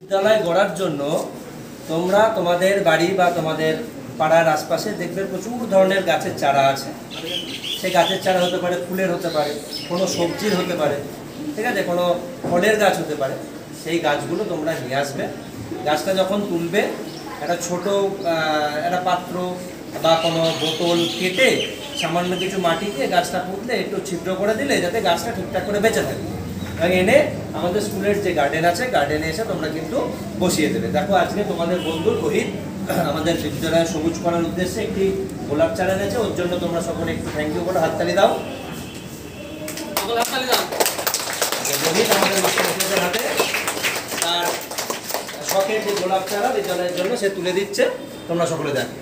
বিদ্যালয় গড়ার জন্য তোমরা তোমাদের বাড়ি বা তোমাদের পাড়ার আশপাশে দেখবে প্রচুর ধরনের গাছের চারা আছে। সেই গাছের চারা হতে পারে, ফুলের হতে পারে, কোনো সবজির হতে পারে, ঠিক আছে, কোনো ফলের গাছ হতে পারে। সেই গাছগুলো তোমরা নিয়ে আসবে। গাছটা যখন তুলবে একটা ছোট একটা পাত্র বা কোনো বোতল কেটে সামান্য কিছু মাটি দিয়ে গাছটা পুঁতলে একটু ছিদ্র করে দিলে যাতে গাছটা ঠিকঠাক করে বেঁচে থাকে, এনে আমাদের স্কুলের যে গার্ডেন আছে গার্ডেনে এসে তোমরা কিন্তু বসিয়ে দেবে। দেখো আজকে তোমাদের বন্ধু রোহিত আমাদের বিদ্যালয়ে সবুজ করার উদ্দেশ্যে একটি গোলাপ চারা এনেছে, ওর জন্য তোমরা সকলে একটু থ্যাংক ইউ করে হাততালি দাও। রোহিত আমাদের বিদ্যালয়ের হাতে তার শখের যে গোলাপ চারা বিদ্যালয়ের জন্য সে তুলে দিচ্ছে, তোমরা সকলে দেখো।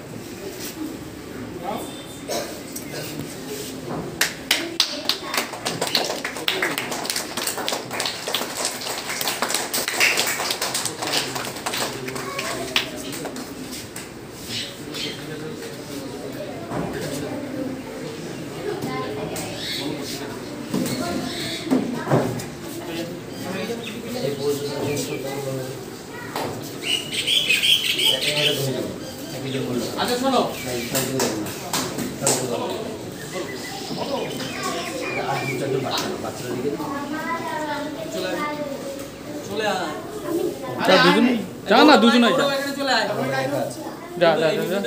আচ্ছা শোনো, দুজন যা না, দুজনাই যা চলে আয়, যা যা যা।